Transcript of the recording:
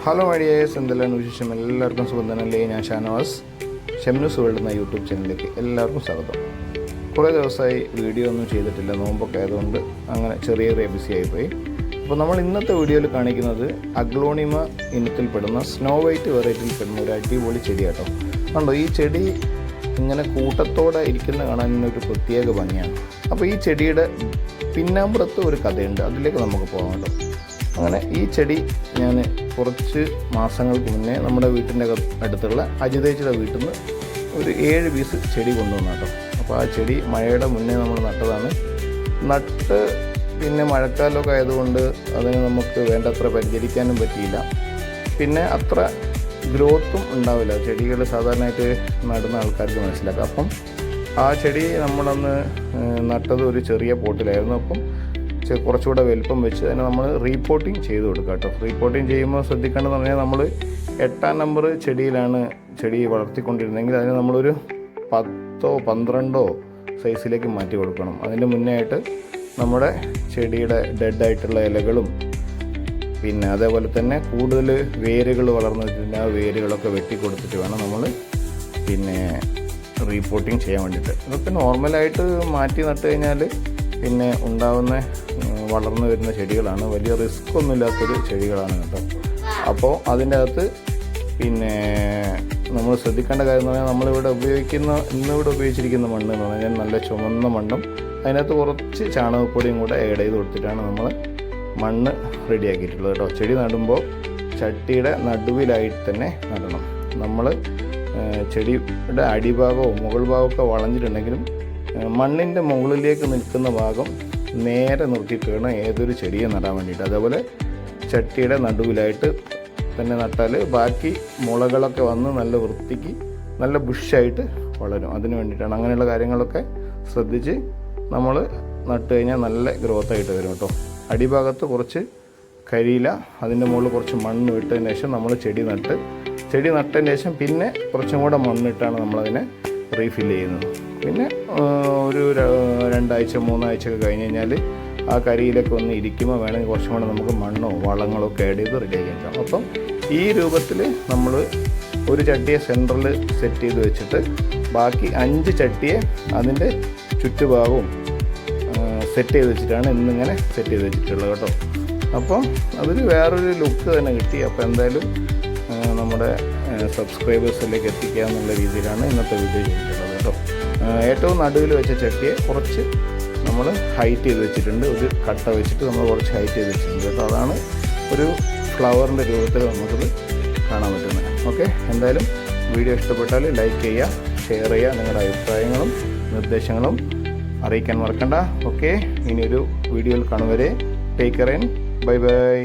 Hello ഐഡിയേഴ്സ്, എന്തെല്ലാം വിശേഷം? എല്ലാവർക്കും സുഖം തന്നെയല്ലേ? ഞാൻ ഷാനവാസ്, ഷെംനൂസ് വേൾഡ് എന്ന യൂട്യൂബ് ചാനലിലേക്ക് എല്ലാവർക്കും സ്വാഗതം. കുറേ ദിവസമായി വീഡിയോ ഒന്നും ചെയ്തിട്ടില്ല, നോമ്പൊക്കെ ആയതുകൊണ്ട് അങ്ങനെ ചെറിയ ബിസി ആയിപ്പോയി. അപ്പോൾ നമ്മൾ ഇന്നത്തെ വീഡിയോയിൽ കാണിക്കുന്നത് അഗ്ലോണിമ ഇനത്തിൽപ്പെടുന്ന സ്നോ വൈറ്റ് വെറൈറ്റിയിൽപ്പെടുന്ന ഒരു അടിപൊളി ചെടി കേട്ടോ. കണ്ടോ, ഈ ചെടി ഇങ്ങനെ കൂട്ടത്തോടെ ഇരിക്കുന്ന കാണാൻ ഒരു പ്രത്യേക ഭംഗിയാണ്. അപ്പോൾ ഈ ചെടിയുടെ പിന്നാമ്പുറത്ത് ഒരു കഥയുണ്ട്, അതിലേക്ക് നമുക്ക് പോകാം കേട്ടോ. അങ്ങനെ ഈ ചെടി ഞാൻ കുറച്ച് മാസങ്ങൾക്ക് മുന്നേ നമ്മുടെ വീട്ടിൻ്റെ അടുത്തുള്ള അജിതേച്ചിയുടെ വീട്ടിൽ നിന്ന് ഒരു 7 പീസ് ചെടി കൊണ്ടുവന്നു കേട്ടോ. അപ്പോൾ ആ ചെടി മഴയുടെ മുന്നേ നമ്മൾ നട്ടതാണ്. പിന്നെ മഴക്കാലമൊക്കെ ആയതുകൊണ്ട് അതിന് നമുക്ക് വേണ്ടത്ര പരിചരിക്കാനും പറ്റിയില്ല. പിന്നെ അത്ര ഗ്രോത്തും ഉണ്ടാവില്ല. ചെടികൾ സാധാരണയായിട്ട് നടുന്ന ആൾക്കാർക്ക് മനസ്സിലാക്കാം. അപ്പം ആ ചെടി നമ്മളന്ന് നട്ടത് ഒരു ചെറിയ പോട്ടിലായിരുന്നു. അപ്പം കുറച്ചുകൂടെ വലുപ്പം വെച്ച് അതിനെ നമ്മൾ റീപോട്ടിങ് ചെയ്ത് കൊടുക്കുക കേട്ടോ. റീപോട്ടിങ് ചെയ്യുമ്പോൾ ശ്രദ്ധിക്കേണ്ടതെന്ന് പറഞ്ഞാൽ നമ്മൾ 8-ാം നമ്പർ ചെടിയിലാണ് ചെടി വളർത്തിക്കൊണ്ടിരുന്നെങ്കിൽ അതിന് നമ്മളൊരു 10-ഓ 12-ഓ സൈസിലേക്ക് മാറ്റി കൊടുക്കണം. അതിന് മുന്നേ ആയിട്ട് നമ്മുടെ ചെടിയുടെ ഡെഡായിട്ടുള്ള ഇലകളും പിന്നെ അതേപോലെ തന്നെ കൂടുതൽ വേരുകൾ വളർന്നു വെച്ചിട്ടുണ്ട്, ആ വേരുകളൊക്കെ വെട്ടിക്കൊടുത്തിട്ട് വേണം നമ്മൾ പിന്നെ റീപോട്ടിങ് ചെയ്യാൻ വേണ്ടിയിട്ട്. ഇതൊക്കെ നോർമലായിട്ട് മാറ്റി നട്ട് കഴിഞ്ഞാൽ പിന്നെ ഉണ്ടാകുന്ന വളർന്നു വരുന്ന ചെടികളാണ്, വലിയ റിസ്ക് ഒന്നുമില്ലാത്തൊരു ചെടികളാണ് കേട്ടോ. അപ്പോൾ അതിൻ്റെ അകത്ത് പിന്നെ നമ്മൾ ശ്രദ്ധിക്കേണ്ട കാര്യം എന്ന് പറഞ്ഞാൽ നമ്മളിവിടെ ഇന്നിവിടെ ഉപയോഗിച്ചിരിക്കുന്ന മണ്ണ് എന്ന് പറഞ്ഞാൽ നല്ല ചുമന്ന മണ്ണും അതിനകത്ത് കുറച്ച് ചാണകപ്പൊടിയും കൂടെ ആഡ് ചെയ്ത് കൊടുത്തിട്ടാണ് നമ്മൾ മണ്ണ് റെഡിയാക്കിയിട്ടുള്ളത് കേട്ടോ. ചെടി നടുമ്പോൾ ചട്ടിയുടെ നടുവിലായിട്ട് തന്നെ നടണം. നമ്മൾ ചെടിയുടെ അടിഭാഗവും മുകൾ ഭാഗമൊക്കെ വളഞ്ഞിട്ടുണ്ടെങ്കിലും മണ്ണിൻ്റെ മുകളിലേക്ക് നിൽക്കുന്ന ഭാഗം നേരെ നിർത്തിയിട്ട് വേണം ഏതൊരു ചെടിയെ നടാൻ വേണ്ടിയിട്ട്. അതേപോലെ ചട്ടിയുടെ നടുവിലായിട്ട് തന്നെ നട്ടാൽ ബാക്കി മുളകളൊക്കെ വന്ന് നല്ല വൃത്തിക്ക് നല്ല ബുഷായിട്ട് വളരും. അതിന് വേണ്ടിയിട്ടാണ്. അങ്ങനെയുള്ള കാര്യങ്ങളൊക്കെ ശ്രദ്ധിച്ച് നമ്മൾ നട്ട് കഴിഞ്ഞാൽ നല്ല ഗ്രോത്തായിട്ട് വരും കേട്ടോ. അടിഭാഗത്ത് കുറച്ച് കരിയില, അതിൻ്റെ മുകളിൽ കുറച്ച് മണ്ണ് ഇട്ടതിന് ശേഷം നമ്മൾ ചെടി നട്ടതിന് ശേഷം പിന്നെ കുറച്ചും കൂടെ മണ്ണിട്ടാണ് നമ്മളതിനെ റീഫിൽ ചെയ്യുന്നത്. പിന്നെ ഒരു 2 ആഴ്ച 3 ആഴ്ചയൊക്കെ കഴിഞ്ഞ് കഴിഞ്ഞാൽ ആ കരിയിലൊക്കെ ഒന്ന് ഇരിക്കുമ്പോൾ വേണമെങ്കിൽ കുറച്ചും കൂടെ നമുക്ക് മണ്ണോ വളങ്ങളോ ഒക്കെ ആഡ് ചെയ്ത് റെഡിയാക്കി വെക്കാം. അപ്പം ഈ രൂപത്തിൽ നമ്മൾ ഒരു ചട്ടിയെ സെൻറ്ററിൽ സെറ്റ് ചെയ്ത് വെച്ചിട്ട് ബാക്കി 5 ചട്ടിയെ അതിൻ്റെ ചുറ്റുഭാഗവും സെറ്റ് ചെയ്ത് വെച്ചിട്ടാണ് ഇന്നിങ്ങനെ സെറ്റ് ചെയ്ത് വെച്ചിട്ടുള്ളത് കേട്ടോ. അപ്പം അതൊരു വേറൊരു ലുക്ക് തന്നെ കിട്ടി. അപ്പോൾ എന്തായാലും നമ്മുടെ സബ്സ്ക്രൈബേഴ്സിലേക്ക് എത്തിക്കുക എന്നുള്ള രീതിയിലാണ് ഇന്നത്തെ വീഡിയോ ചെയ്തിട്ടുള്ളത് കേട്ടോ. ഏറ്റവും നടുവിൽ വെച്ച ചട്ടിയെ കുറച്ച് നമ്മൾ ഹൈറ്റ് ചെയ്ത് വെച്ചിട്ടുണ്ട്. ഒരു കട്ട വെച്ചിട്ട് നമ്മൾ കുറച്ച് ഹൈറ്റ് ചെയ്ത് വെച്ചിട്ടുണ്ട് കേട്ടോ. അതാണ് ഒരു ഫ്ലവറിൻ്റെ രൂപത്തിൽ നമുക്കത് കാണാൻ പറ്റുന്നത്. ഓക്കെ, എന്തായാലും വീഡിയോ ഇഷ്ടപ്പെട്ടാൽ ലൈക്ക് ചെയ്യുക, ഷെയർ ചെയ്യുക, നിങ്ങളുടെ അഭിപ്രായങ്ങളും നിർദ്ദേശങ്ങളും അറിയിക്കാൻ മറക്കണ്ട. ഓക്കെ, ഇനിയൊരു വീഡിയോയിൽ കാണും വരെ take care and bye bye.